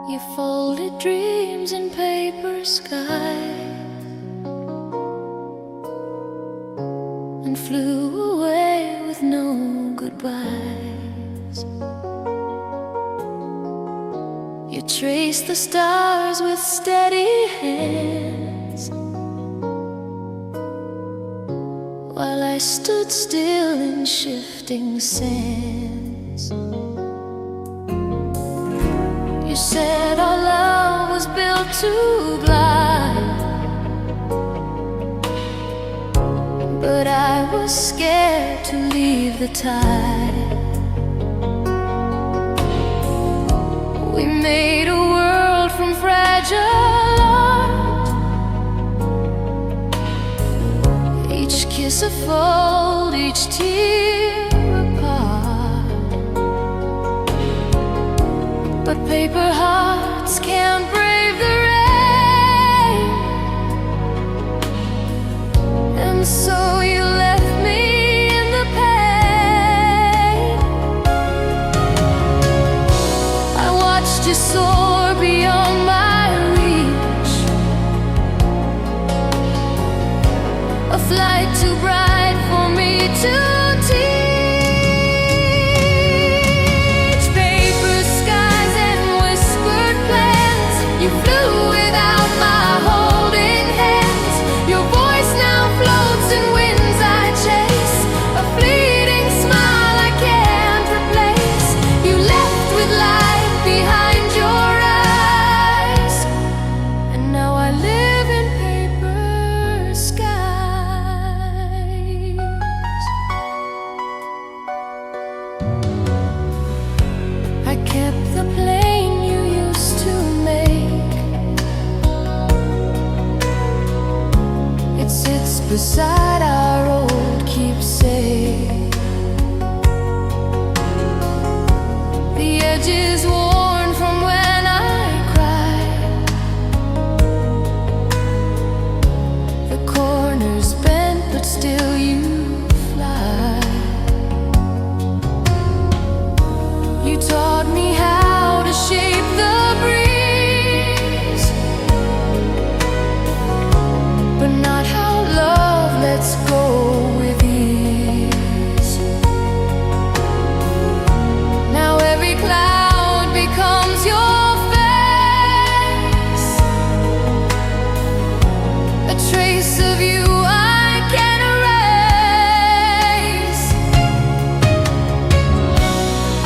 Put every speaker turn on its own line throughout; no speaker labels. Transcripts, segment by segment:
You folded dreams in paper sky and flew away with no goodbyes. You traced the stars with steady hands while I stood still in shifting sands. You said our love was built to glide, but I was scared to leave the tide. We made a world from fragile art, each kiss a fold, each tear apart. But paper hearts can't brave the rain, and so you left me in the pain. I watched you soar beyond my reach, a flight too bright for me to teach. You flew without my holding hands. Your voice now floats in winds I chase, a fleeting smile I can't replace. You left with light behind your eyes, and now I live in paper skies. I kept the plane you used to make. It sits beside our old keepsake. The edge is worn from when I cried, the corner's bent but still you fly. You taught me how to shape the breeze, but not how love lets go with ease. Now every cloud becomes your face, a trace of you I can't erase.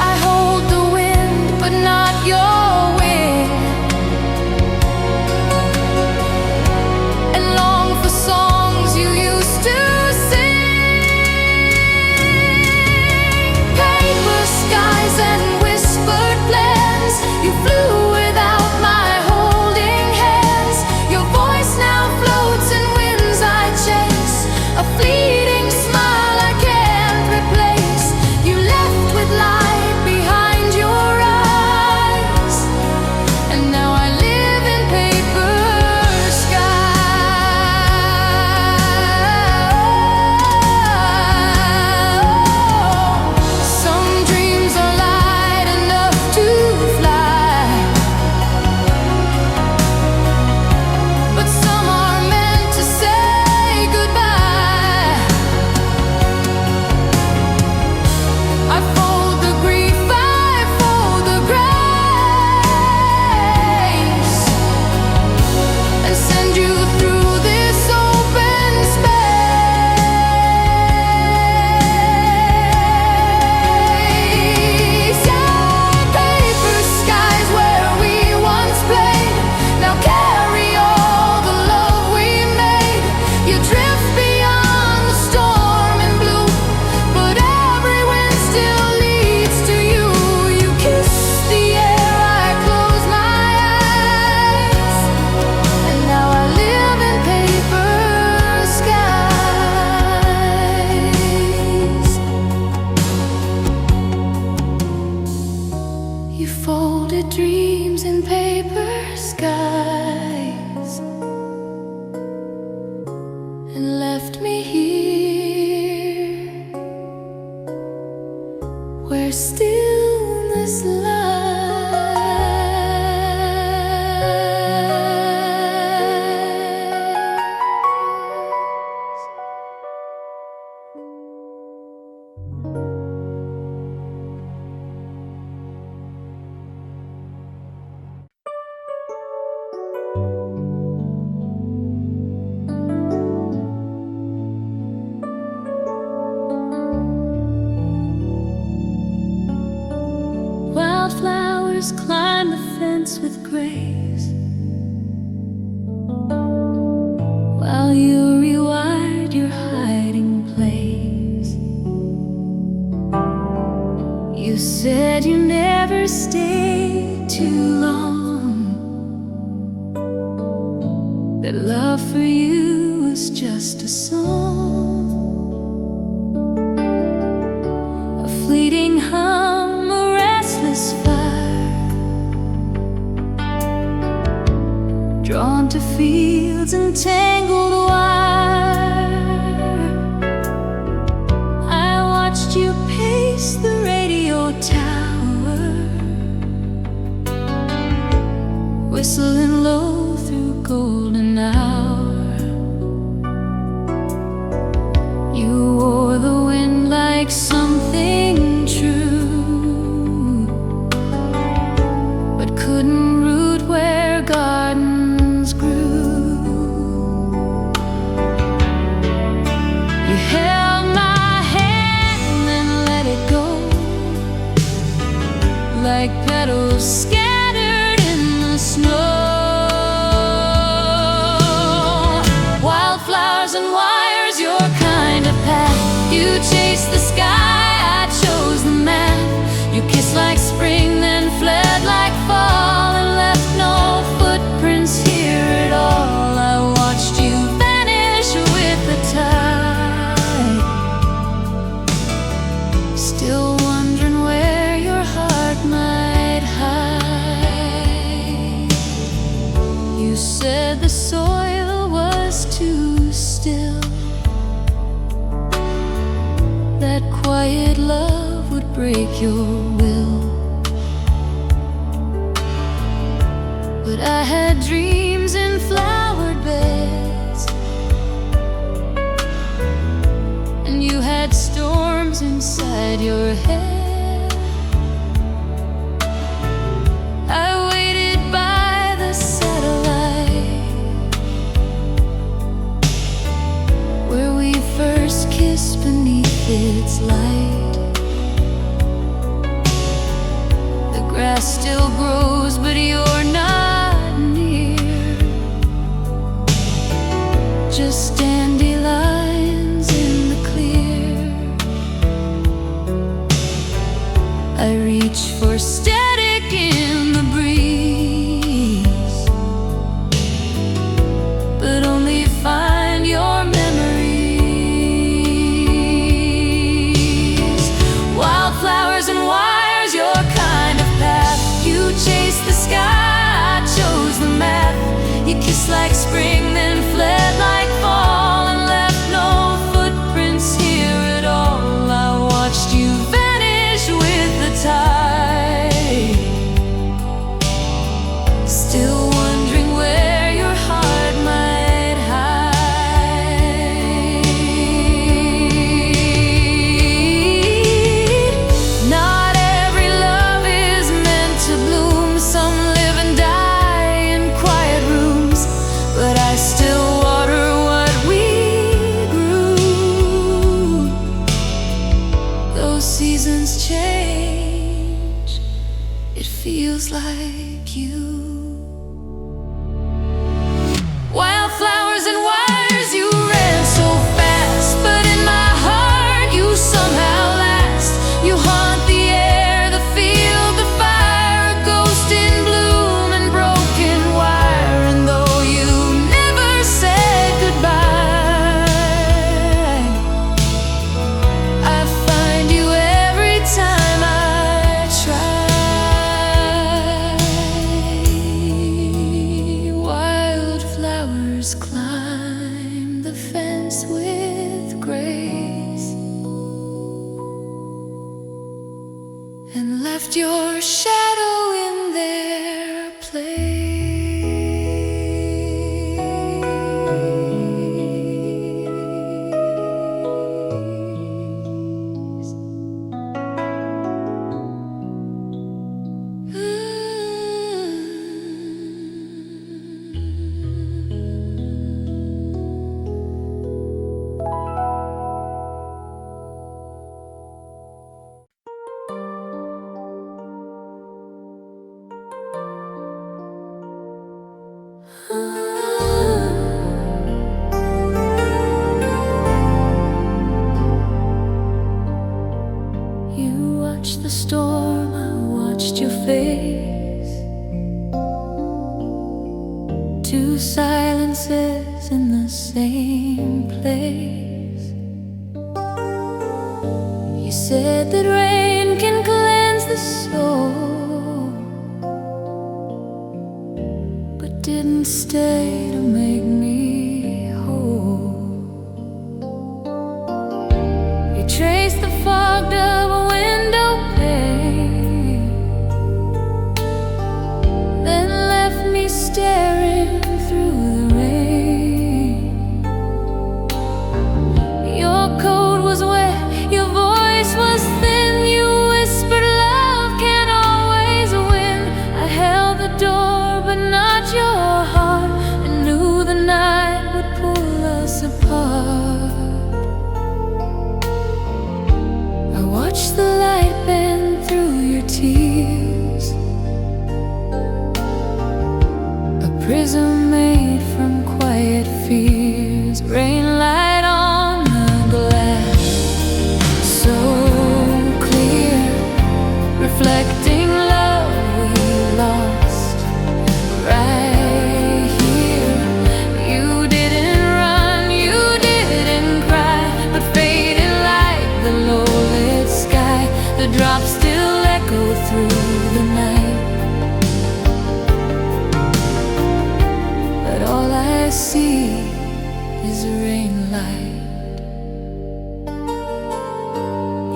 I hold the wind but not your wing, and long for songs you used to sing. Paper skies and whispered plans. You flew without my holding hands. Your voice now floats in winds I chase, a fleeting smile I can't replace. You left with light behind your eyes, and now I live in paper skies. Some dreams are light enough to fly, but some are meant to say goodbye. I fold the grief, I fold the grace, and send you through this open space. Yeah, paper skies where we once played, now carry all the love we made. You drift beyond the storm and blue, but every wind still leads to you. You kiss the air, I close my eyes, and now I live in paper skies. You folded dreams in paper skies and left me here where stillness lies. wildflowers climb the fence with grace, while you rewired your hiding place. You said you never stayed too long, that love for you was just a song, a fleeting hum, a restless fire, drawn to fields and tangled wire. I watched you pace the radio tower, whistling low through golden hour. You wore the wind like something true, but couldn't root where gardens grew. You held my hand and let it go, like petals scattered in the snow. Wildflowers and wires, your kind of path. You chased the sky, I chose the math. You kissed like spring, then fled like fall, and left no footprints here at all. I watched you vanish with the tide, still wondering where your heart might hide. You said the soil was too still, that quiet love would break your will. But I had dreams in flowered beds, and you had storms inside your head. I waited by the satellite, where we first kissed beneath its light. The grass still grows, but you're not near, just dandelions in the clear. I reach for static in the breeze, but only find your memories. Wildflowers and wires, your kind of path. You chased the sky, I chose the math. You kissed like spring, then fled like fall, and left no footprints here at all. I watched you vanish with the tide, still wondering where your heart might hide. Not every love is meant to bloom. Some live and die in quiet rooms, but I still water what we grew. Those seasons change, it feels like you. Wildflowers and wires, you ran so fast, but in my heart you somehow last. You haunt the air, the field, the fire, a ghost in bloom and broken wire. And though you never said goodbye, I find you every time I try. Wildflowers climb the fence with grace, and left your shadow in their place. storm, I watched your face. Two silences in the same place. You said that rain can cleanse the soul, but didn't stay to make me whole. You traced the fog of a window pane, then left me staring through the rain. Your coat was wet, your voice was thin. You whispered love can't always win. I held the door but not your heart, and knew the night would pull us apart. I watched the light bend through your tears, a prism made from quiet fears. Rainlight on the glass, so clear, reflecting love we lost right here. You didn't run, you didn't cry, but faded like the low-lit sky. The drops still echo through the night, but all I see is rainlight.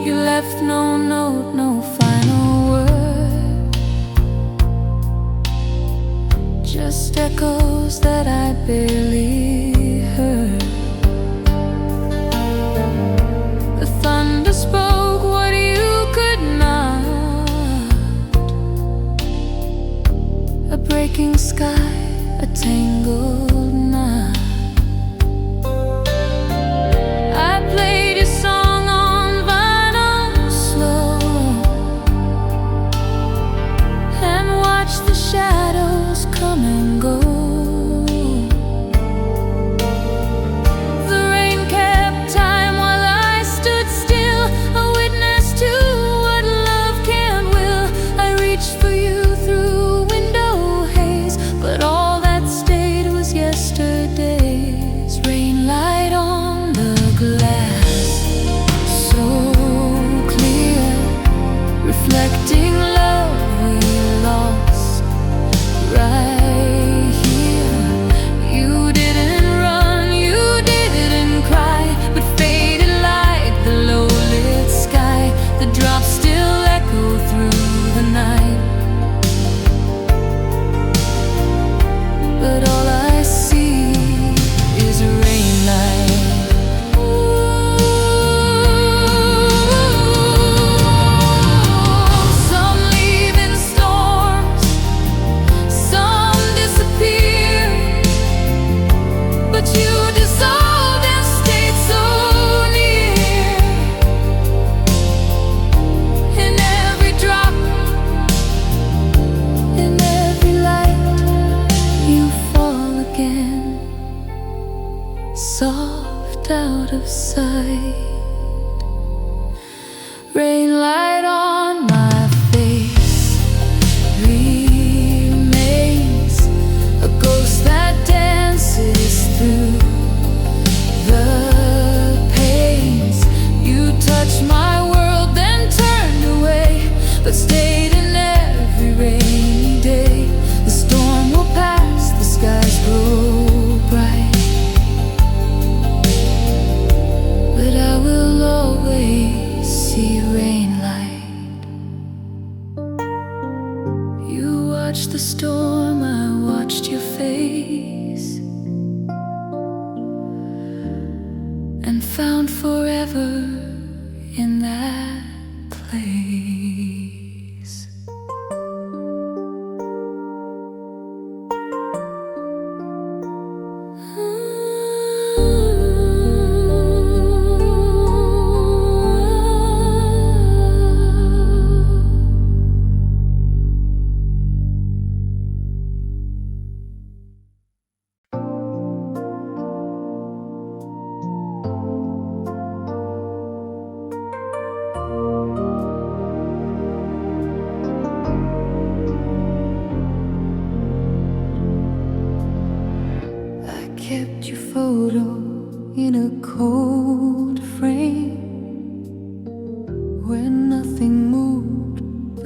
You left no note, no final word, just echoes that I barely heard. The thunder spoke what you could not, a breaking sky, a tangled knot. I played your song on vinyl slow, and watched the shadows come and go. The rain kept time while I stood still, a witness to what love can will. I reached for you through window haze, but all that stayed was yesterday's. Rainlight on the glass, so clear, reflecting love we lost right here. You didn't run, you didn't cry, but faded like the low-lit sky. The drops still echo through the night, but all I see is rainlight. Some leave in storms, some disappear, but you dissolved and stayed so near. In every drop, in every light, you fall again, soft out of sight. Rainlight on my face remains, a ghost that dances through the pains. You touched my world, then turned away, but stayed in every rainy day. The storm will pass, the skies grow bright, but I will always see rainlight. You watched the storm, I watched your face, and found forever in that place.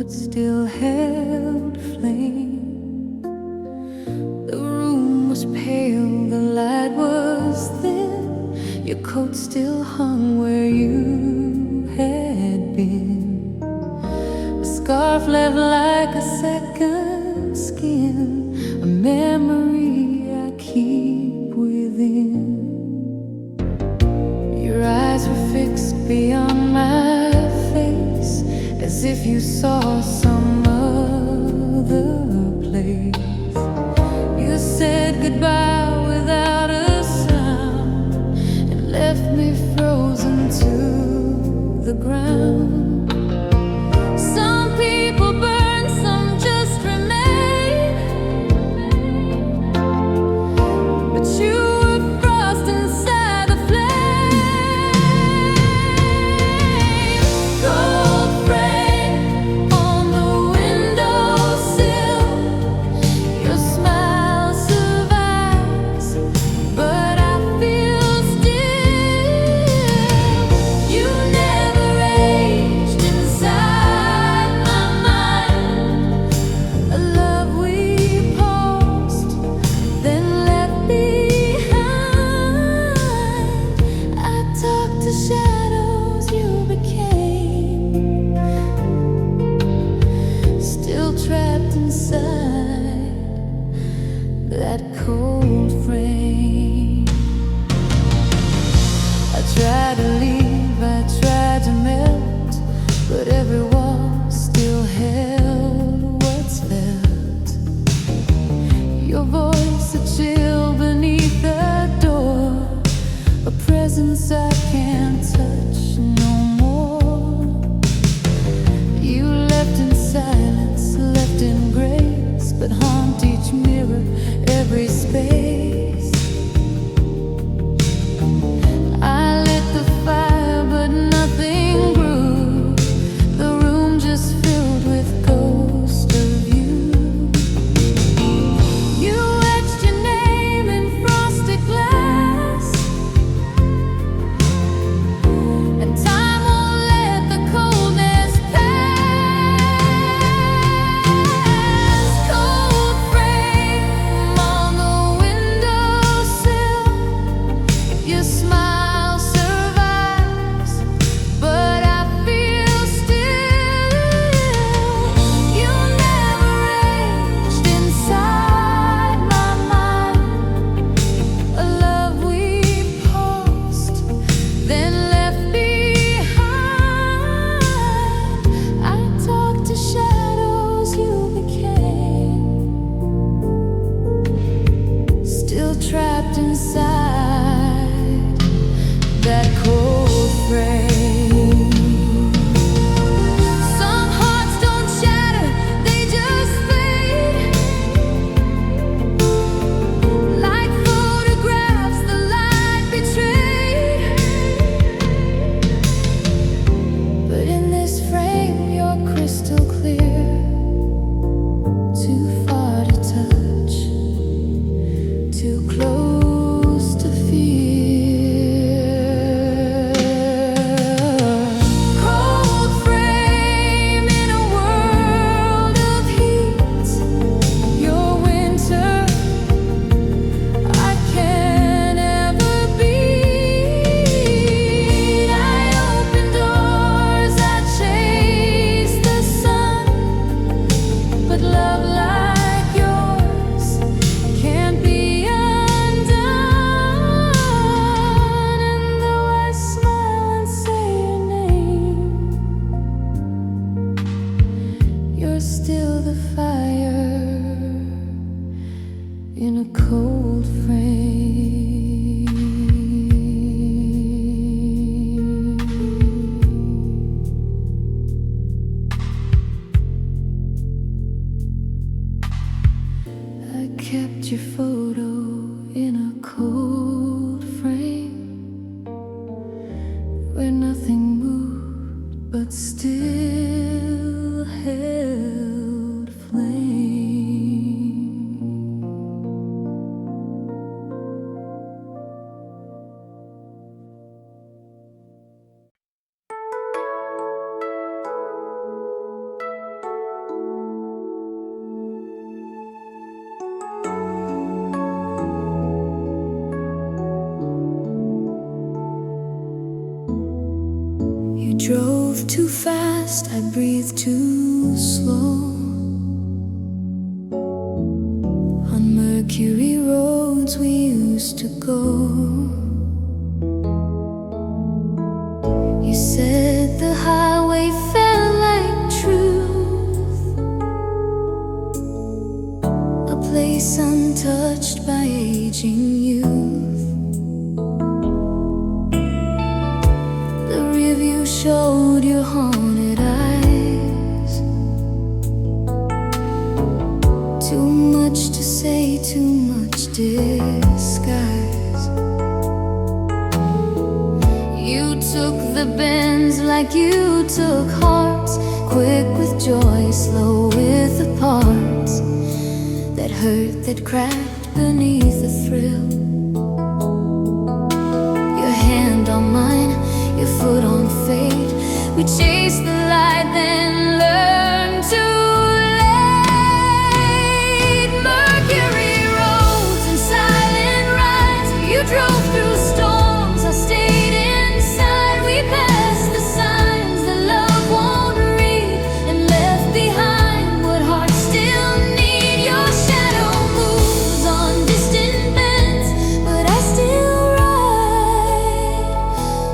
but still held flame. The room was pale, the light was thin. Your coat still hung where you had been. A scarf left like a second skin, a memory I keep within. Your eyes were fixed beyond my face, as if you saw some other place. You said goodbye without a sound and left me frozen to the ground. Some people burn, some just remain, but you were frost inside the flame. Cold frame on the windowsill, your smile survives, but I feel still. You never aged inside my mind. A love we paused, then left behind. I talked to shadows you became, still trapped inside that cold frame. I tried to leave, I tried to melt, but every wall still held what's left. Your voice, a chill beneath the door, a presence I can't touch no more. You left in silence, left in grace, but haunt each mirror, every space. I lit the fire, but nothing grew. The room just filled with ghost of you. You etched your name in frosted glass, and time won't let the coldness pass. Cold frame on the windowsill, your smile survives, but I feel still. You never aged inside my mind. A love we paused, then left behind. I talked to shadows you became, still trapped inside that cold frame. Some hearts don't shatter, they just fade, like photographs the light betrayed. But in this frame, you're crystal clear, too far to touch, too close to fear. Cold frame in a world of heat, your winter I can't ever beat. I open doors, I chase the sun, but love like yours can't be undone. And though I smile and say your name, you're still the fire in a cold frame. I kept your photo in a cold frame, where nothing moved but still held flame. drove too fast, I breathed too slow. On Mercury Roads we used to go. You said the highway felt like truth, a place untouched by aging youth. The review showed your haunted eyes. Too much to say, too much disguise. You took the bends like you took hearts, quick with joy, slow with the parts that hurt, that cracked beneath the thrill. Your hand on mine, your foot on fate. We chased the light, then learned to late. Mercury roads and silent rides. You drove through storms, I stayed inside. We passed the signs that love won't read, and left behind what hearts still need. Your shadow moves on distant bends, but I still ride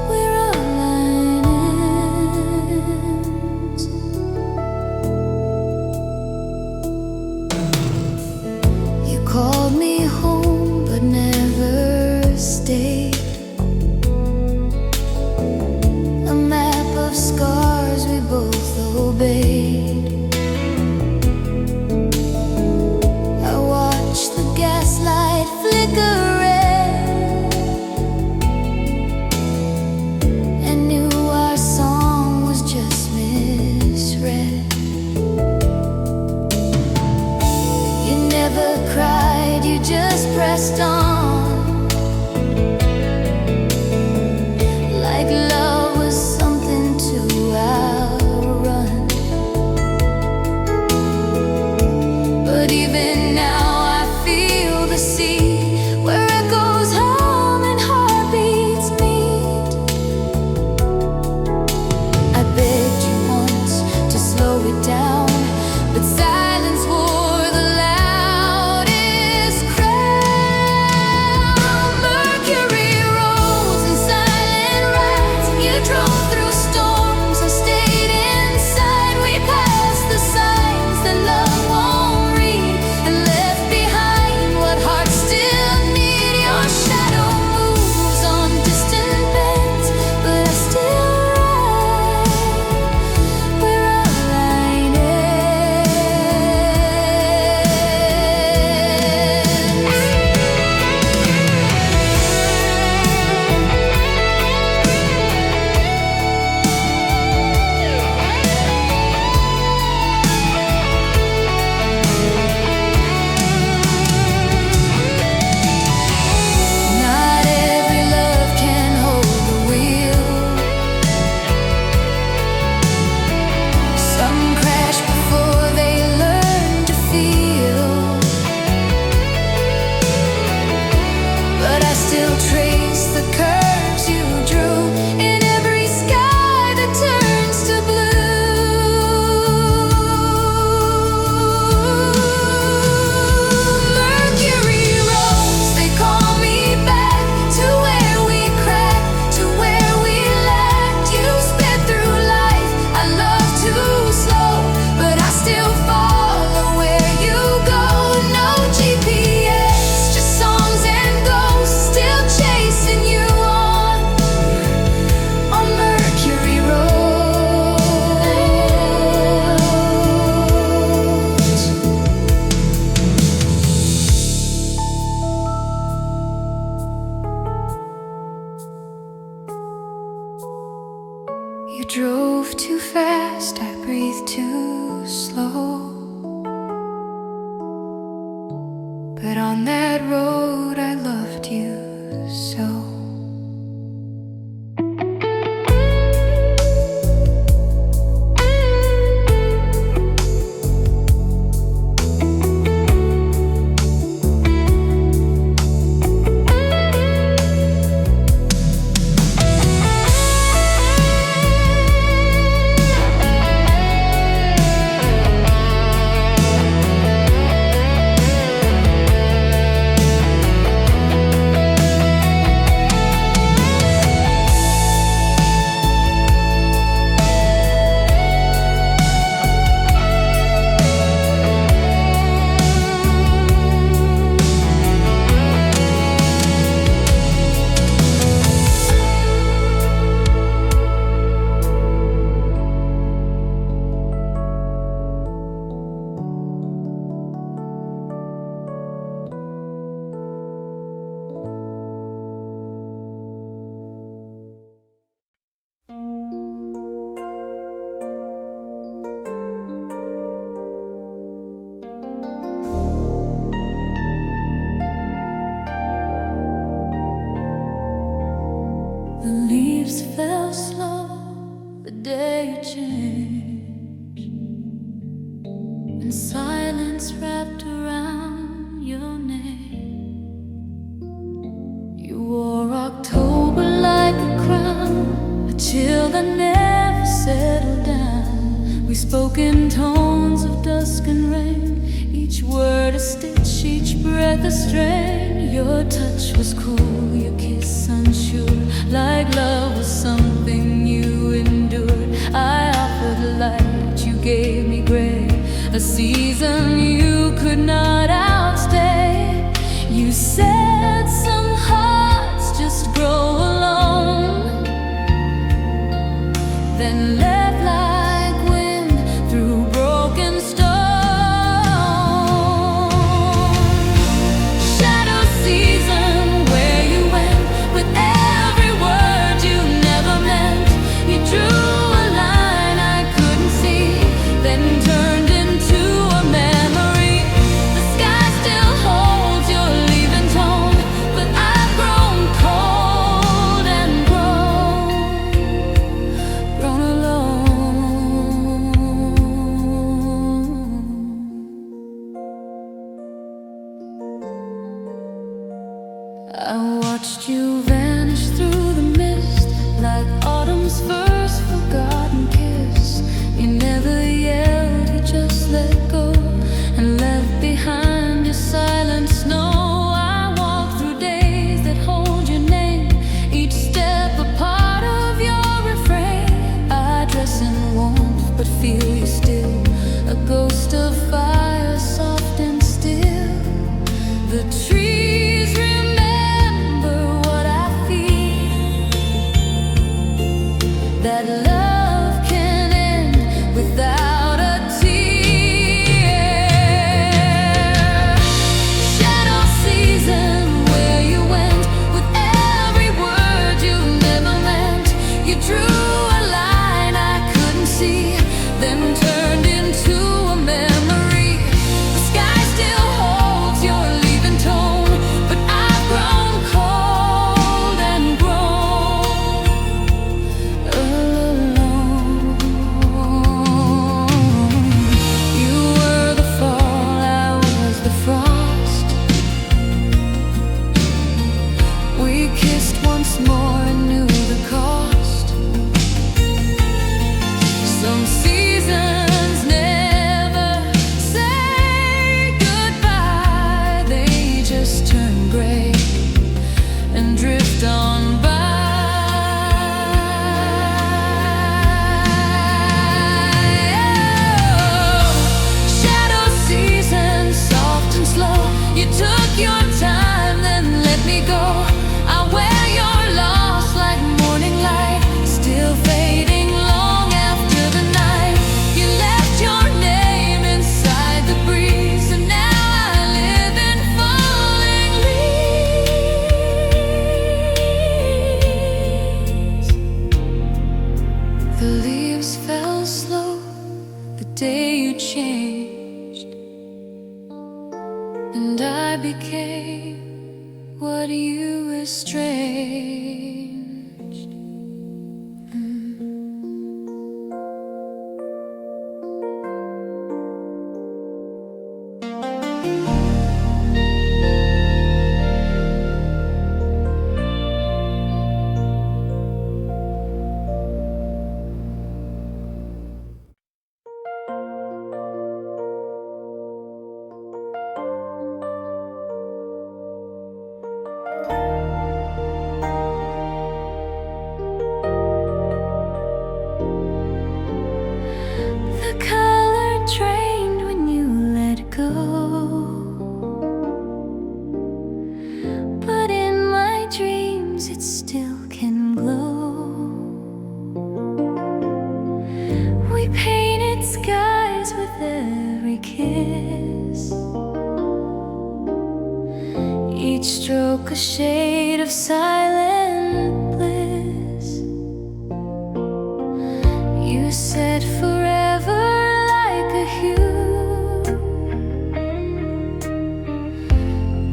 where our line ends. You called me home, but never stayed. A map of scars we both obeyed. I watched the gaslight flicker red, and knew our song was just misread. You never cried, you just pressed on, like love was something to outrun. But even now I feel the sea, where echoes hum and heartbeats meet. I begged you once to slow it down, but silence wore the loudest crown. Mercury roads and silent rides. You drove through storms, I stayed inside. We passed the signs that love won't read, and left behind what hearts still need. Your shadow moves on distant bends, but I still ride where our line Not every love can hold the wheel. Some crash before they learn to feel. But I still trace the curves you drew in every sky that turns to blue. Mercury roads, they call me back to where we cracked, to where we lacked. You sped through life, I love too slow, but I still follow where you go. No GPS, just songs and ghosts, still chasing you on Mercury Roads. You drove too fast, I breathed too slow. But on that road I loved you so. and silence wrapped around your name. You wore October like a crown, a chill that never settled down. We spoke in tones of dusk and rain, each word a stitch, each breath a strain. Your touch was cool, your kiss unsure, like love was something you endured. I offered light, you gave me gray, a season you could not outstay. You said some hearts just grow alone, then left like wind through broken stone. Shadow season, where you went with every word you never meant. You drew a line I couldn't see, then turned into a memory. The sky still holds your leaving tone, but I've grown cold and grown alone. I watched you vanish through the mist, like autumn's first forgotten kiss. You never yelled, you just let go, and left behind your silent snow. I walk through days that hold your name, each step a part of your refrain. I dress in warmth, but feel you still, a ghost of fire, soft and still. The trees remember what I feel, that love can end without a tear. Shadow season, where you went with every word you never meant. You drew a line I couldn't see, then turned into a memory. The sky still holds your leaving tone, but I've grown cold and grown alone. You were the fall, I was the frost. We kissed once more and knew the cost. Some seasons never say goodbye, they just turn gray and drift on by. Shadow season, soft and slow, you took your time, then let me go. I wear your loss like morning light, still fading long after the night. You left your name inside the breeze, and now I live in falling leaves. The leaves fell slow the day you changed, and I became what you estranged. The color drained when you let go, but in my dreams it still can glow. We painted skies with every kiss, each stroke a shade of silent bliss. You said forever like a hue,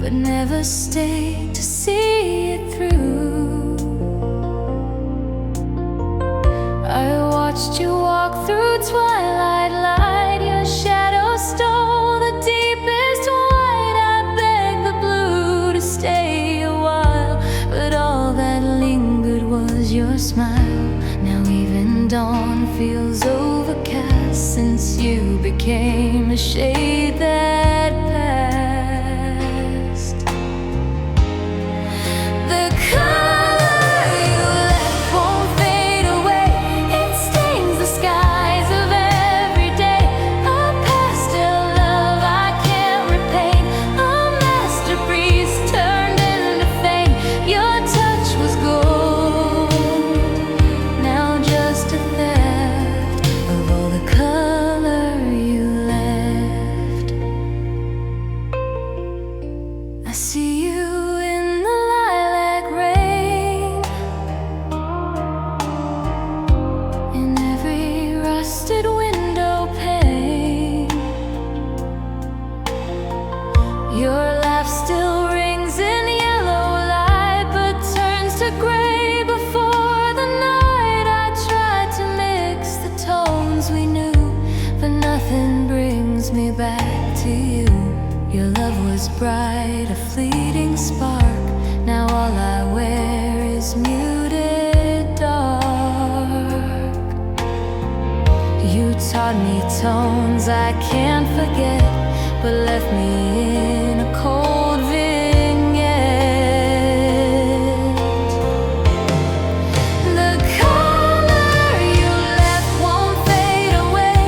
but never stayed to see it through. I watched you walk through twilight light, your shadow stood became a shade that passed. The color you left won't fade away. It stains the skies of every day. A pastel love I can't repaint. A master breeze turned into fame. Your touch was gold, now just a theft of all the color you left. I see you in the lilac rain, in every rusted window pane. Your laugh still rings in yellow light, but turns to gray before the night. I tried to mix the tones we knew, but nothing brings me back to you. Your love was bright, a fleeting spark. Now all I wear is muted dark. You taught me tones I can't forget, but left me in a cold vignette. The color you left won't fade away.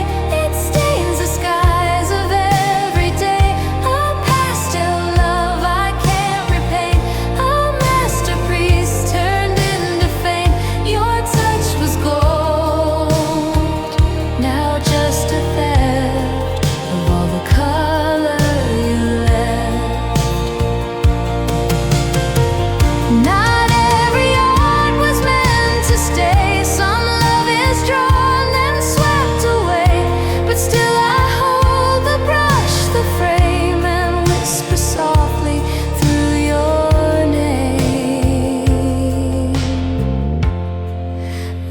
It stains the skies of every day. A pastel love I can't repaint. A masterpiece turned into fame. Your touch was gold, now just a theft of all the color you left. Not every art was meant to stay. Some love is drawn and swept away, but still I hold the brush, the frame, and whisper softly through your name.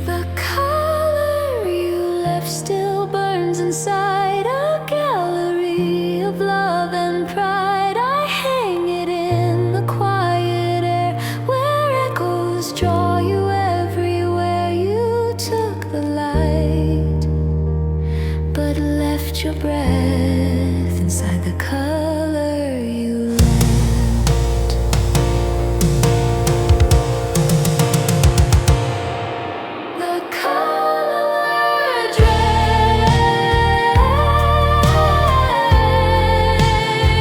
The color you left still burns inside a gallery of love and pride. I hang it in the quiet air where echoes draw you everywhere. You took the light, but left your breath inside the color you left. The color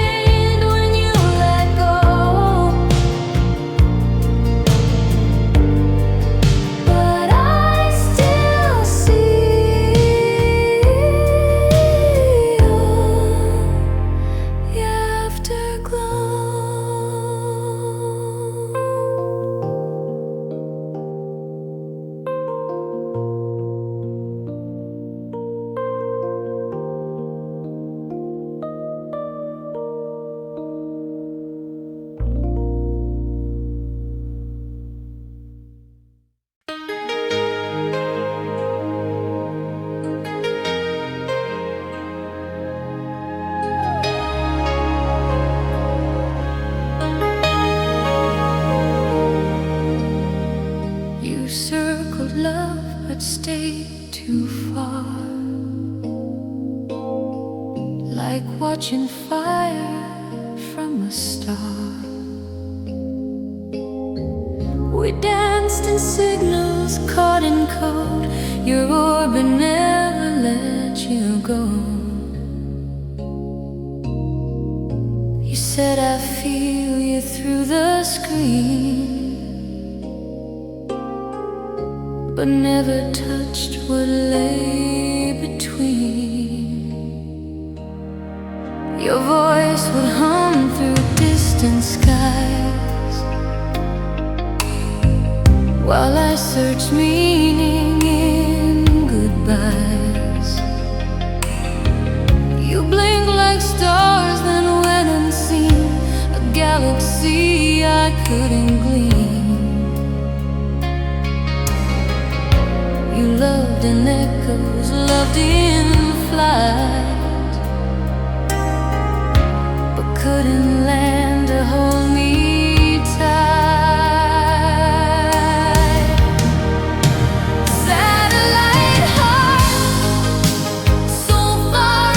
drained when you let go, but I still see the afterglow. You circled love but stayed too far, like watching fire from a star. We danced in signals, caught in code. Your orbit never let you go. You said I feel you through the screen, but never touched what lay between. Your voice would hum through distant skies, while I searched meaning in goodbyes. You blinked like stars, then went unseen, a galaxy I couldn't glean. You loved in echoes, loved in flight, but couldn't land to hold me tight. Satellite heart, so far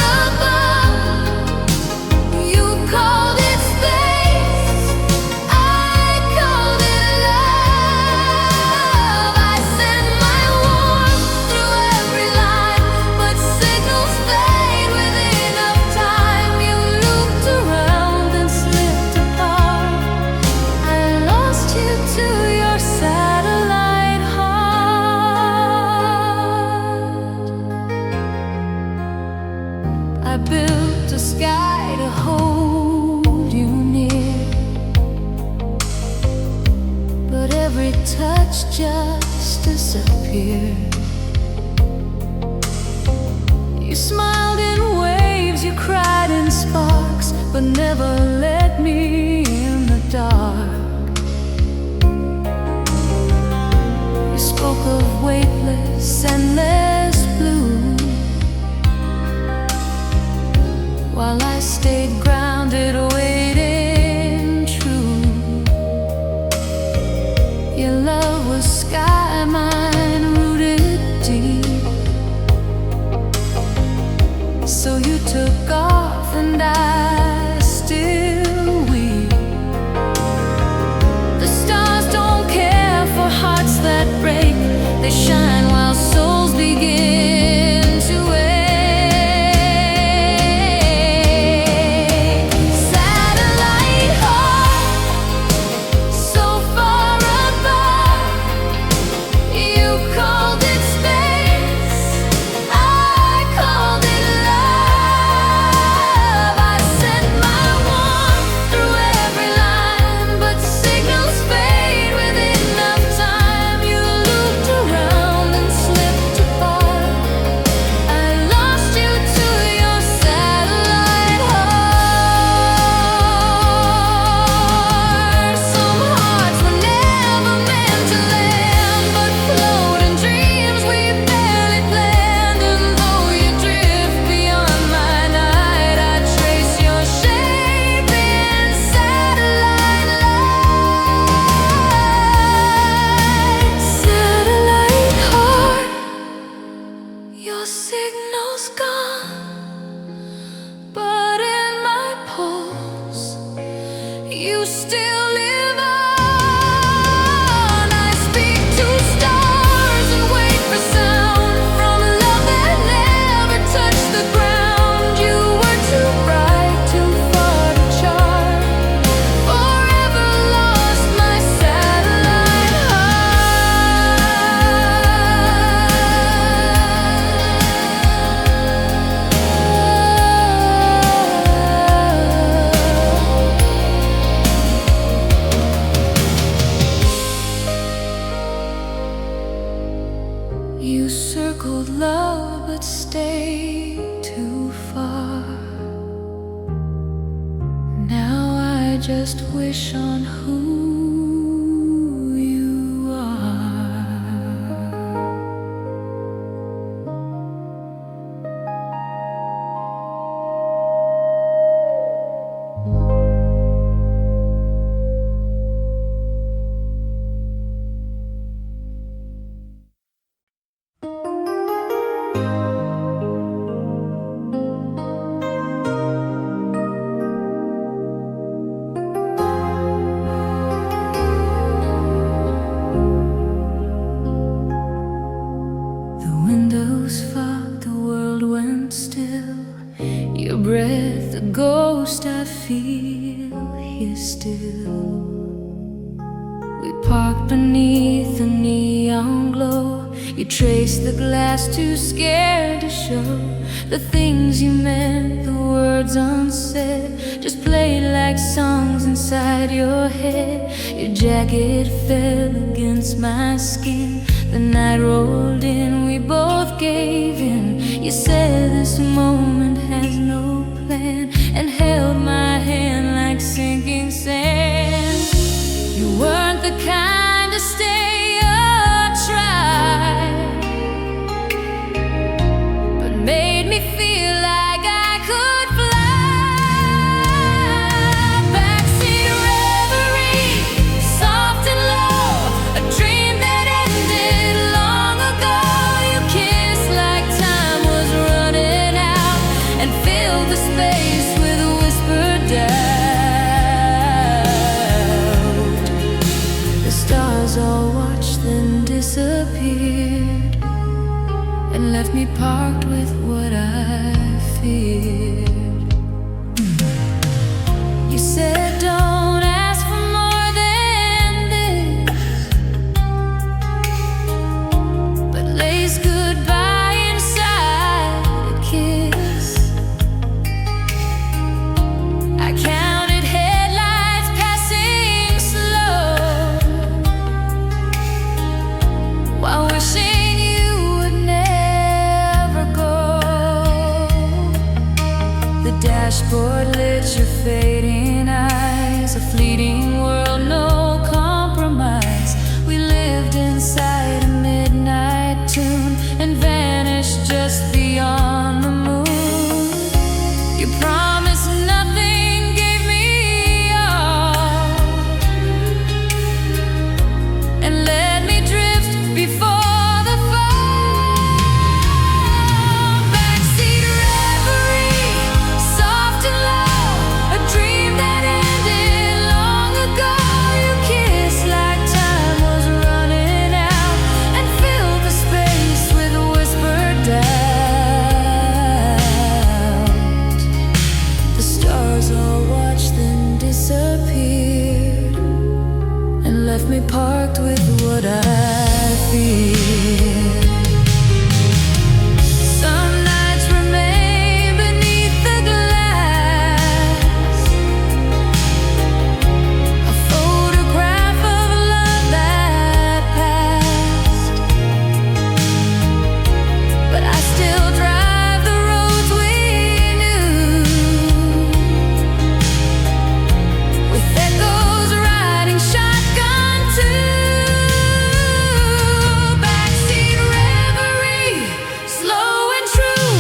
built a sky to hold you near, but every touch just disappeared. You smiled in waves, you cried in sparks, but never let me in the dark. You spoke of weightless, endless blue, while I stayed grounded, waiting true. Your love was sky, mine rooted deep. So you took off and I still weep. The stars don't care for hearts that break. They shine while souls begin to wake. Satellite heart, so far above. You called it space, I called it love. I sent my warmth through every line, but signals fade with enough time. You looped around and slipped apart. I lost you to your satellite heart. Some hearts were never meant to land, but float in dreams we barely planned. And though you drift beyond my night, I trace your shape in satellite light. Satellite heart, your signal's gone, but in my pulse you still live on. I speak to stars and wait for sound from love that never touched the ground. You were too bright, too far to chart. Forever lost my satellite heart. You circled love but stayed too far. Now I just wish on who you are. The windows fogged, the world went still. Your breath, the ghost I feel here still. We parked beneath the neon glow. You traced the glass, too scared to show the things you meant, the words unsaid, just played like songs inside your head. Your jacket fell against my skin. The night rolled in, we both gave in. You said this moment has no plan, and held my hand like sinking sand. You weren't the kind to stay or try, but made me feel like I could fly. Backseat reverie, soft and low, a dream that ended long ago. You kissed like time was running out, and filled the space with a whispered doubt. The stars all watched, then disappeared, and left me parked with what I feared. You said don't ask for more than this, but lace goodbye inside a kiss. The dashboard lit your fading eyes, a fleeting world, no compromise. We lived inside a midnight tune and vanished just beyond the moon. You promised nothing, gave me all, and let me drift before the fall. Backseat reverie, soft and low, a dream that ended long ago. You kissed like time was running out and filled the space with a whispered doubt. The stars all watched then disappeared and left me parked with what I feared. Some nights remain beneath the glass, a photograph of love that passed. But I still drive the roads we knew, with echoes riding shotgun too. Backseat reverie, slow and true,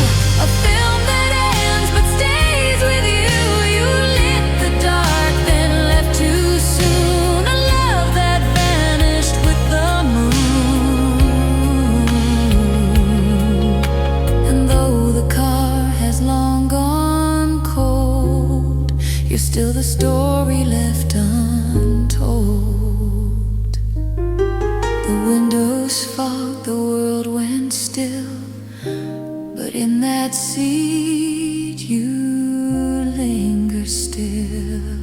a film that ends but stays with you. You lit the dark, then left too soon, a love that vanished with the moon. And though the car has long gone cold, you're still the story left untold. The windows fog, the world went still, but in that seat you linger still.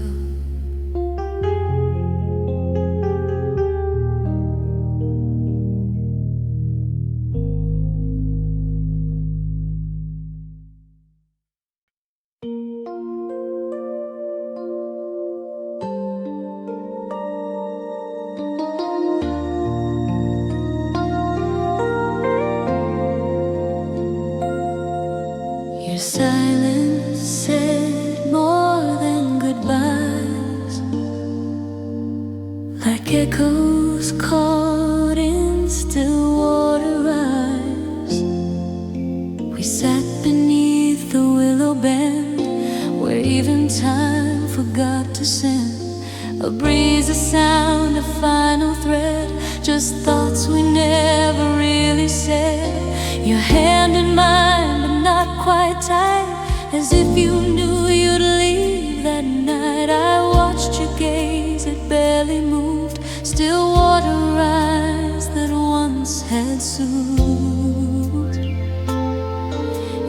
Your silence said more than goodbyes, like echoes caught in Stillwater Eyes. We sat beneath the willow bend, where even time forgot to send a breeze, a sound, a final thread, just thoughts we never really said. Your hand in mine, but not quite tight, as if you knew you'd leave that night. I watched your gaze, it barely moved, Stillwater eyes that once had soothed.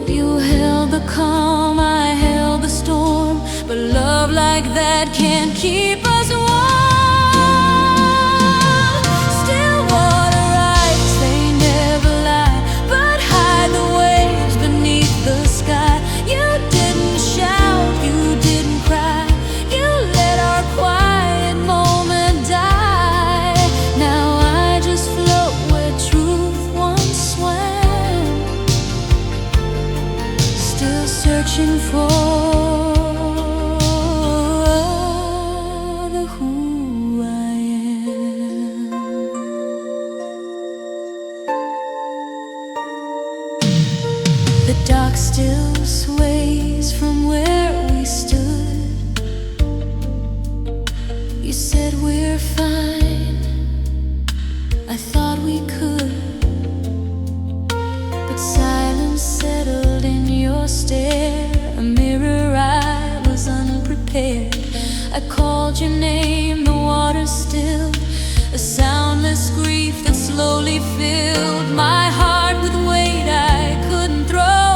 You held the calm, I held the storm, but love like that can't keep us warm. Stillwater eyes, they never lie, but hide the waves beneath the sky. You didn't shout, you didn't cry, you let our quiet moment die. Now I just float where truth once swam, still searching for the who I am. The dark still sways from where we stood. You said we're fine, I thought we could, but silence settled in your stare. A mirror, I was unprepared. I called your name, the water stilled, a soundless grief that slowly filled my heart with weight I couldn't throw,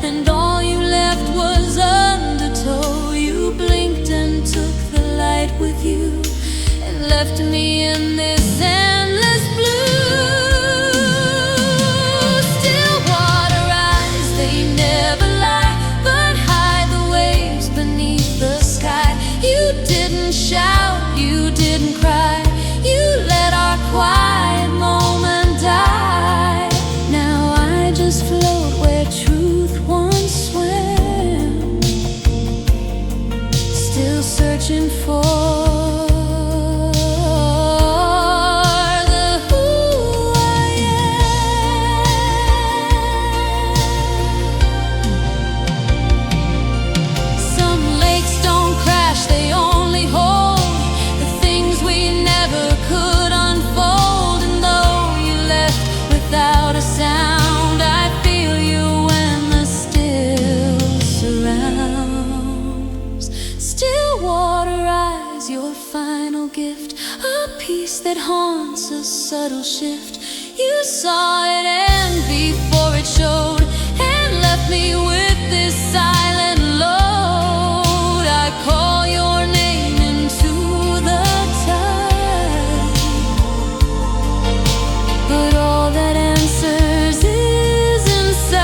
and all you left was undertow. You blinked and took the light with you, and left me in this endless blue. Stillwater eyes, they never lie, but hide the waves beneath the sky. You didn't shout, you didn't cry, you let our quiet moment die. searching for the who I am. Some lakes don't crash, they only hold the things we never could unfold. And though you left without a sound, I feel you when the still surrounds. Stillwater Eyes, your final gift, a piece that haunts a subtle shift. You saw it end before it showed, and left me with this silent load. I call your name into the tide, but all that answers is inside.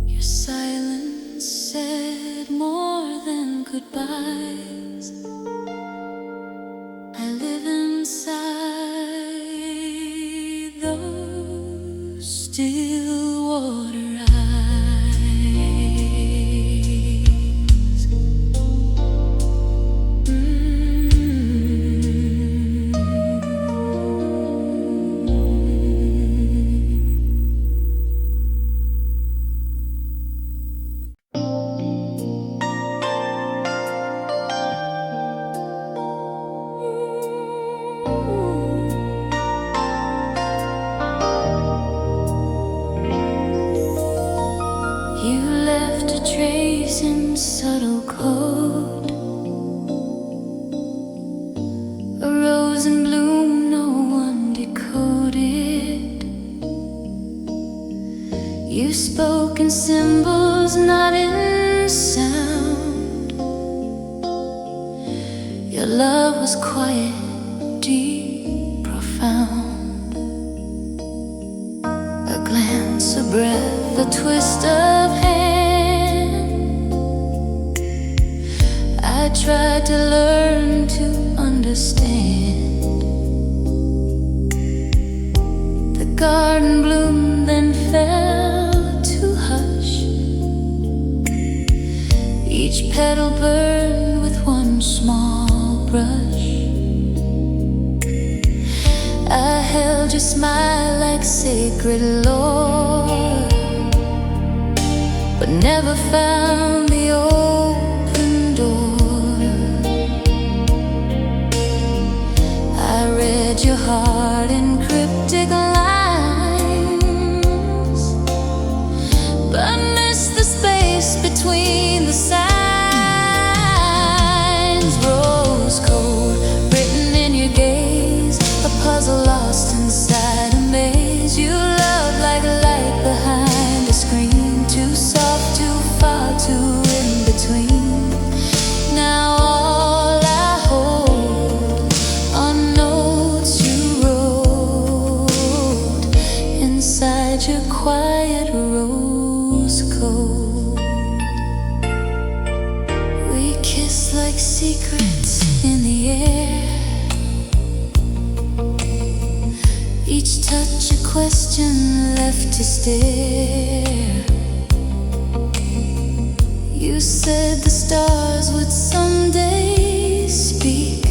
Your silence said more than goodbyes. I live inside those Stillwater eyes. You left a trace in subtle code, a rose in bloom no one decoded. You spoke in symbols, not in sound. Your love was quiet, deep, profound. A glance, a breath, a twist of hand. I tried to learn to understand. The garden bloomed, then fell to hush. Each petal burned with one small brush. I held your smile like sacred lore, but never found the open door. I read your heart in cryptic lines, but missed the space between the signs. Rosecode written in your gaze, a puzzle lost inside a maze. You love like light behind a screen, too soft, too far, too in between. Now all I hold are notes you wrote inside your quiet rose code. We kiss like secrets in the air, each touch a question left to stare. You said the stars would someday speak,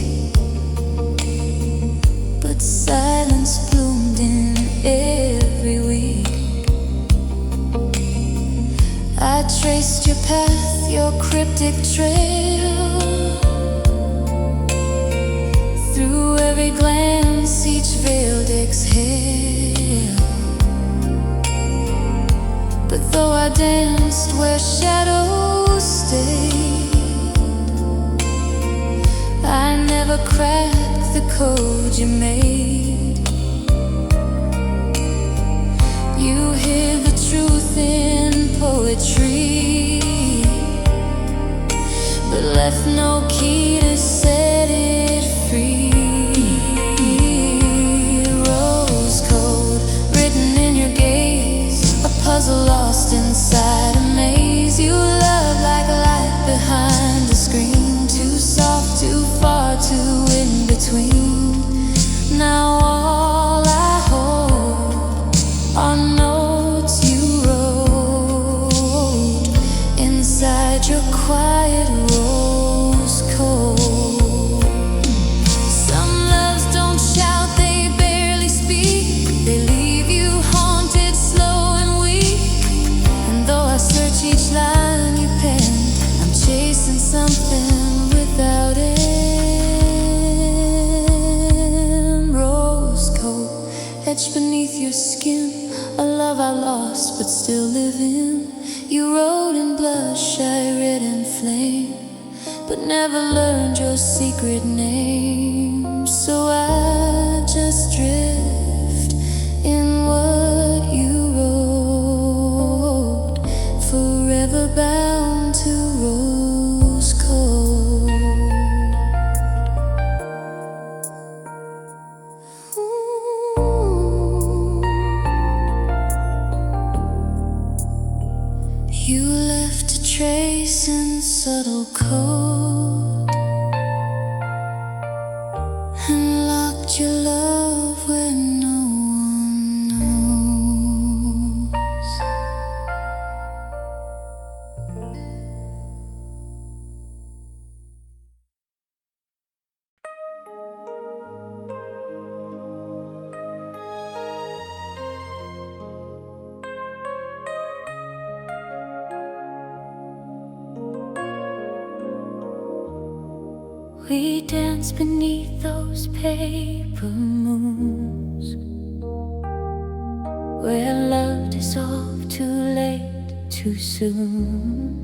but silence bloomed in every week. I traced your path, your cryptic trail, through every glance, each veiled exhale. But though I danced where shadows stayed, I never cracked the code you made. You hid the truth in poetry, but left no key to set it free. Rosecode written in your gaze, a puzzle lost inside a maze. You love like light behind the screen, too soft, too far, too in between. Now all I hold are notes you wrote love I lost but still live in. You wrote in blush, I read in flame, but never learned your secret name. So I just drift in what you wrote, forever bound to Rosecode. You left a trace in subtle code and locked your love where no one knows. We dance beneath those paper moons, where love dissolved too late, too soon.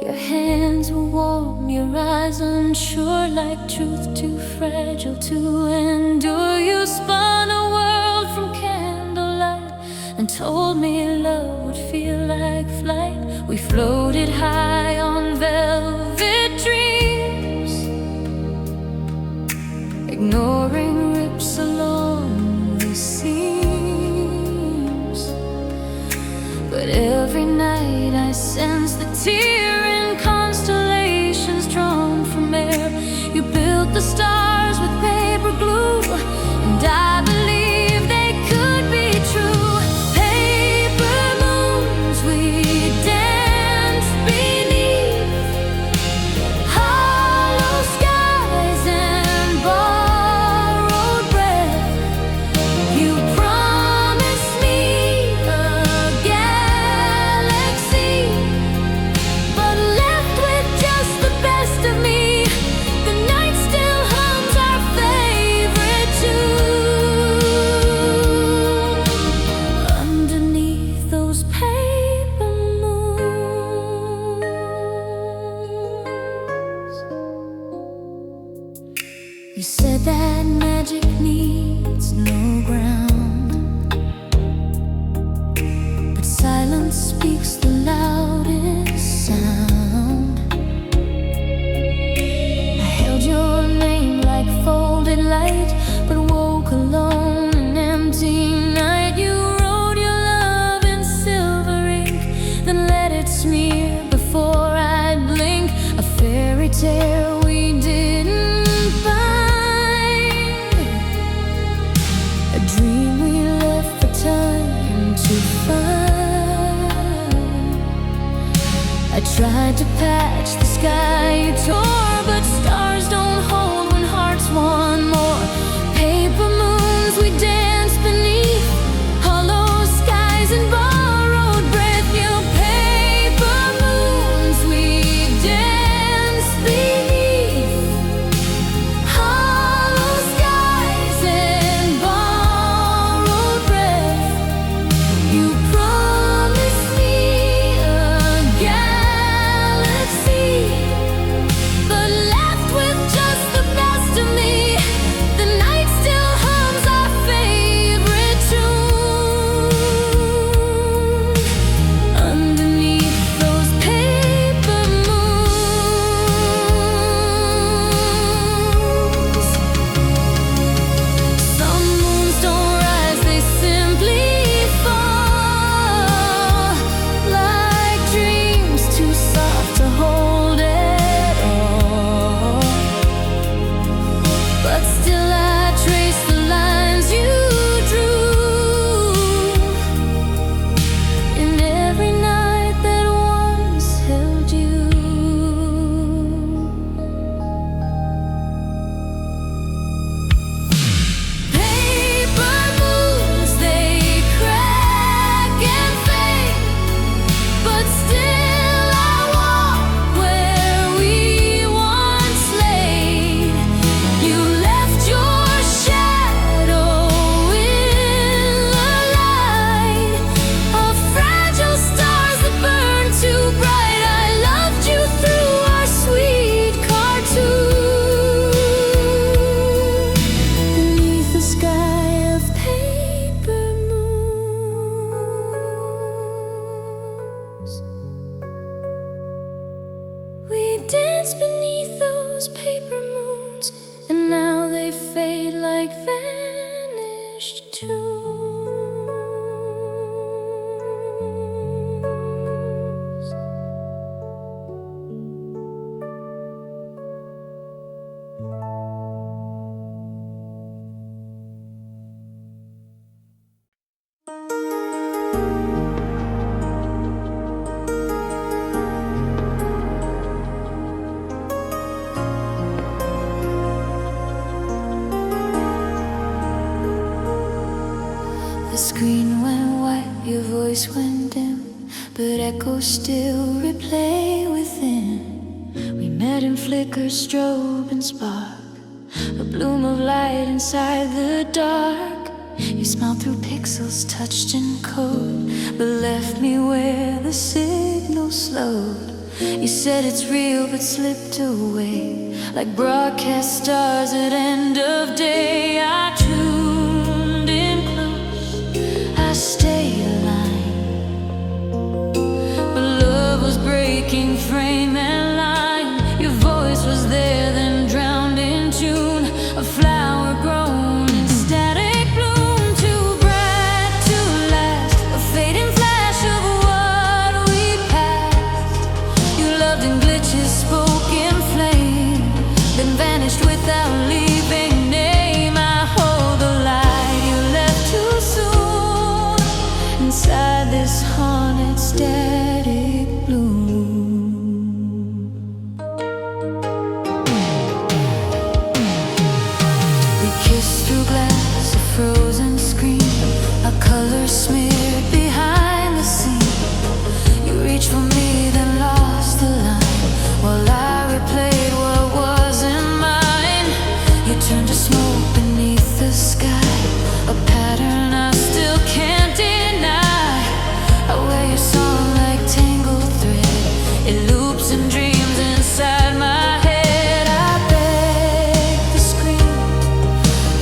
Your hands were warm, your eyes unsure, like truth too fragile to endure. You spun a world from candlelight and told me love would feel like flight. We floated high on velvet dreams, ignoring rips along the seams. But every night I sense the tear in constellations drawn from air. You built the stars with paper glue, and I believe they could be true. Paper moons, we danced beneath hollow skies and borrowed breath. You promised me a galaxy, but left with just the best of me. The night still hums our favorite tune underneath those paper moons. You said that magic needs no ground, but silence speaks the loudest sound. I held your name like folded light, but woke alone an empty night. You wrote your love in silver ink, then let it smear before I'd blink. A fairy tale we didn't find, a dream we left for time to find. I tried to patch the sky you tore, but stars don't hold when hearts want more. Paper moons, we dance beneath hollow skies and borrowed breath. You paper moons, we dance beneath hollow skies and borrowed breath. You promised me a galaxy, The screen went white, your voice went dim, but echoes still replay within. We met in flicker, strobe and spark, a bloom of light inside the dark. You smiled through pixels, touched in code, but left me where the signal slowed. You said it's real but slipped away, like broadcast stars at end of day. I tuned in close, I stayed aligned, but love was breaking frame and line. Your voice was there, then drowned in tune, a flower grown in static bloom, too bright to last, a fading flash of what we passed. You loved in glitches, spoke in flame, then vanished without leaving name. I hold the light you left too soon, inside this haunted static bloom. We kissed through glass, a frozen screen, our colors smeared behind the scene. You reached for me, then lost the line, while I replayed what wasn't mine. You turned to smoke beneath the sky, a pattern I still can't deny. I wear your song like tangled thread, it loops and dreams inside my head. I beg the screen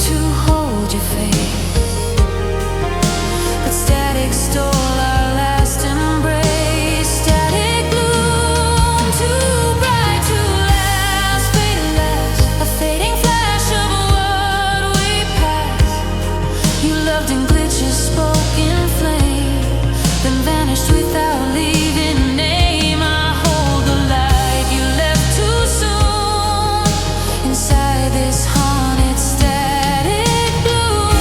to hold your face, but static stole our last embrace. Static bloom, too bright to last, fade last, a fading flash of what we passed. You loved in glitches, spoke in flame, then vanished without leaving name. I hold the light you left too soon, inside this haunted static bloom.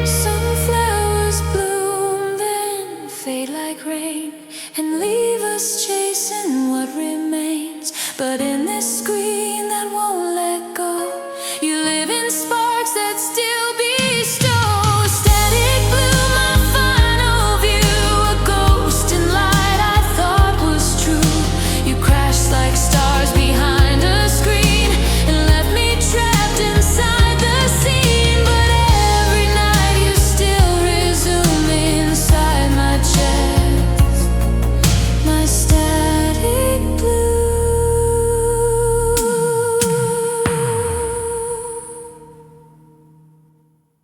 Some flowers bloom, then fade like rain, and leave us chasing what remains. But in this screen that won't let go, you live in sparks that still bestow. Static bloom, my final view, a ghost in light I thought was true. You crashed like stars behind a screen, and left me trapped inside the scene. But every night you still resume inside my chest, my static blue.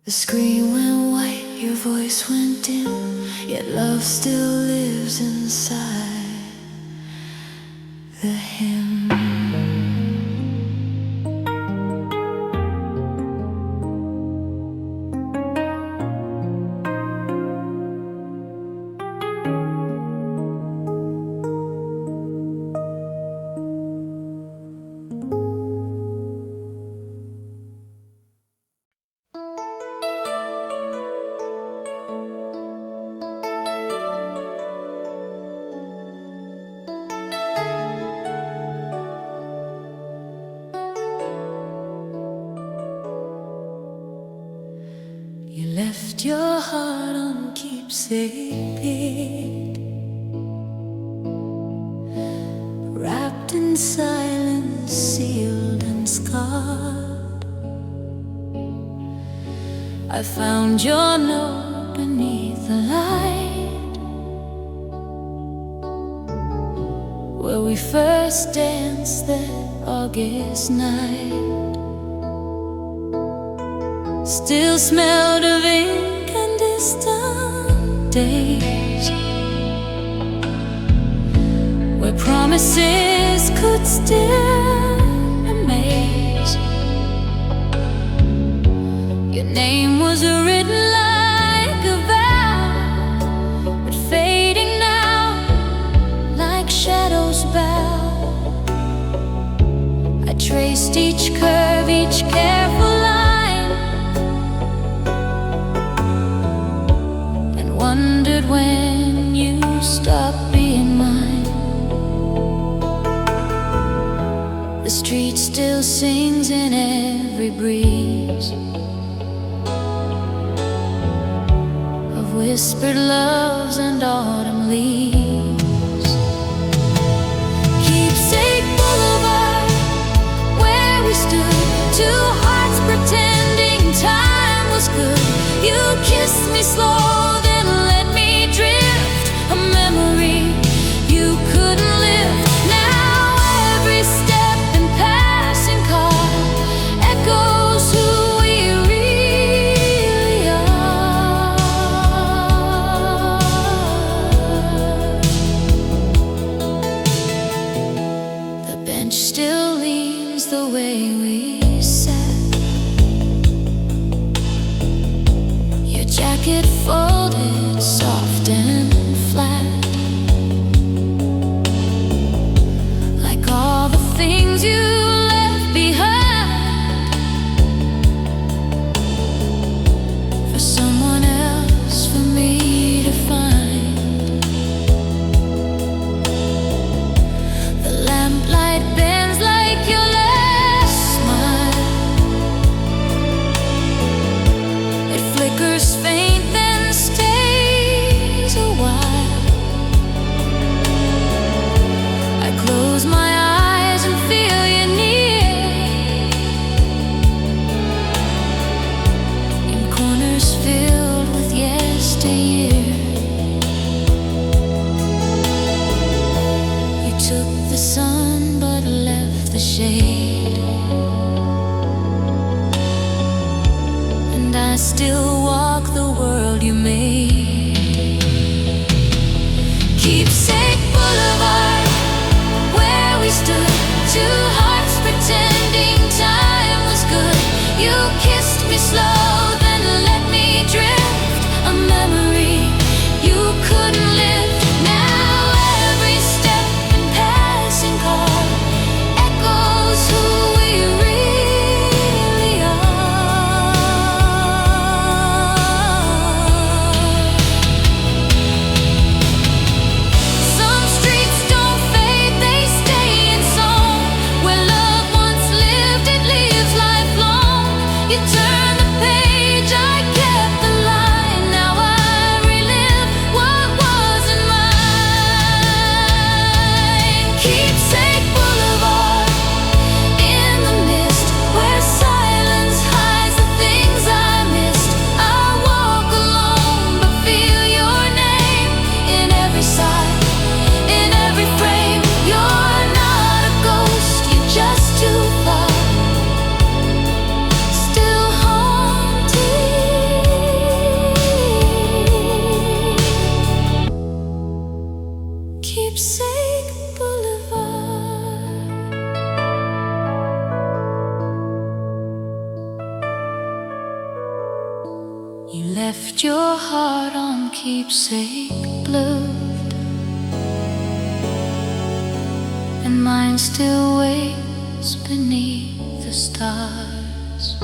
The screen went white, your voice went dim, yet love still lives inside the hymn. You left your heart on Keepsake, wrapped in silence, sealed and scarred. I found your note beneath the light, where we first danced that August night. Still smelled of ink and distant days, where promises could still amaze. Your name was written like a vow, but fading now like shadows bow. I traced each curve, each careful line, and wondered when you stopped being mine. The street still sings in every breeze of whispered loves and autumn leaves. Keepsake Boulevard, where we stood, two hearts pretending time was good. You kissed me slow, then let me drift, a memory you couldn't live. Now every step and passing car echoes who we really are. The bench still leans the way we sat, your jacket folded soft and flat, like all the things you left behind for someone else, for me to find. The lamplight bends like your last smile. It flickers faint, then stays a while. I close my eyes and feel you near, in corners filled with yesteryear. You took the sun but left the shade, and I still walk the world you made. Keepsake Boulevard, where we stood, two hearts pretending time was good. You kissed me slow, then let me drift, a memory you couldn't live. Now every step and passing car echoes who we really are. Some streets don't fade, they stay in song. Where love once lived, it lives lifelong. You turn the page, I kept the line. Now I relive what wasn't mine. Keepsake Boulevard, in the mist, where silence hides the things I missed. I walk alone, but feel your name in every sigh, in every frame. You're not a ghost, you're just too far, still haunting. Keepsake Boulevard. You left your heart on Keepsake Blue, and mine still waits beneath the stars.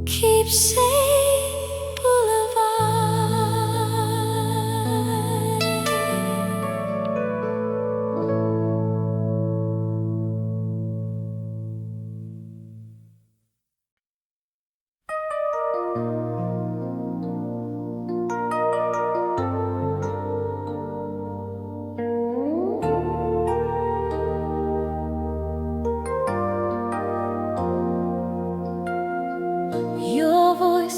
Keepsake Boulevard. Your voice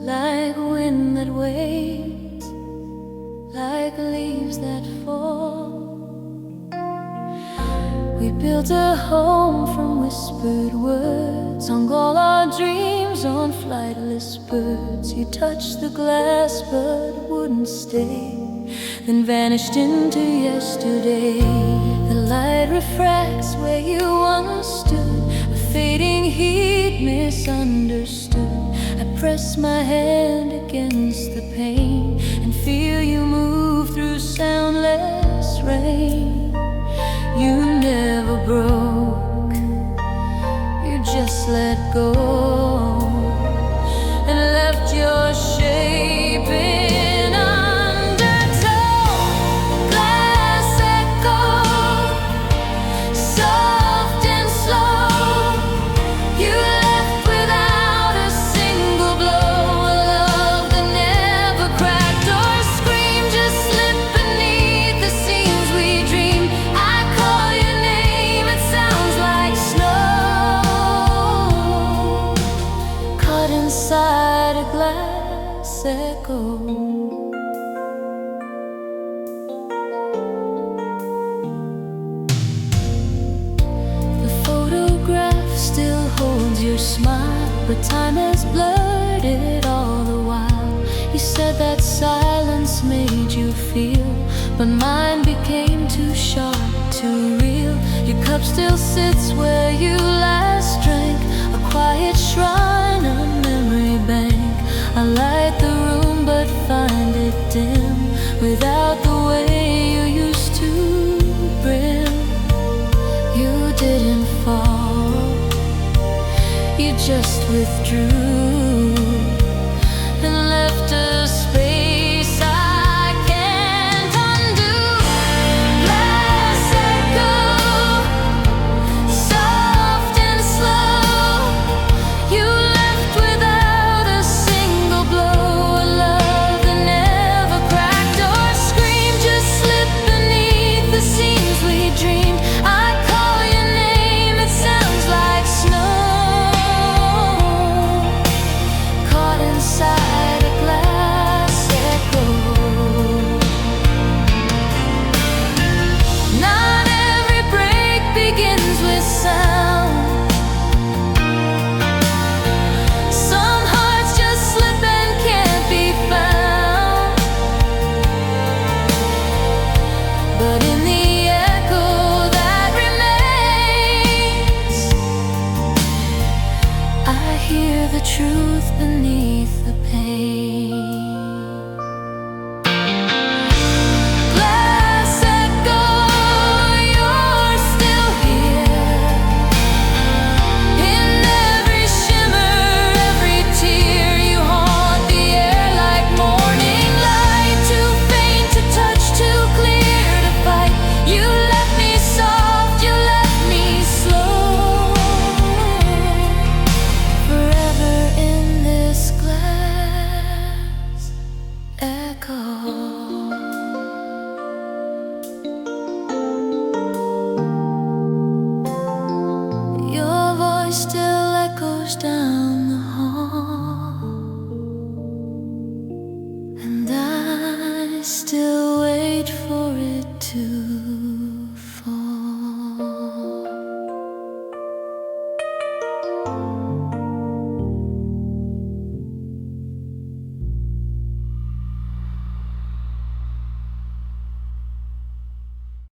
like wind that waves, like leaves that fall. We built a home from whispered words, hung all our dreams on flightless birds. You touched the glass but wouldn't stay, then vanished into yesterday. The light refracts where you once stood, a fading heat misunderstood. I press my hand against the pane and feel you move through soundless rain. You never broke, you just let go and left your shape in undertow. Glass echo, soft and slow. You left without a single blow, a love that never cracked or screamed, just slipped beneath the seams we dreamed. I call your name, it sounds like snow, caught inside a glass echo. The photograph still holds your smile, but time has blurred it all the while. You said that silence made you feel, but mine became too sharp, too real. Your cup still sits where you last drank, a quiet shrine, a memory bank. I light the room but find it dim without the way you used to brim. You didn't fall, you just withdrew and left a space I can't undo. Glass echo, soft and slow. You left without a single blow, a love that never cracked or screamed, just slipped beneath the seams we dreamed. I call your name, it sounds like snow, caught inside a glass echo. Not every break begins with sound. Some hearts just slip and can't be found. But in the echo that remains, I hear the truth beneath the pain. Glass echo, you're still here. In every shimmer, every tear, you haunt the air like morning light. Too faint to touch, too clear to fight. You left me soft, you left me slow, forever in this glass echo. Your voice still echoes down the hall, and I still wait for it to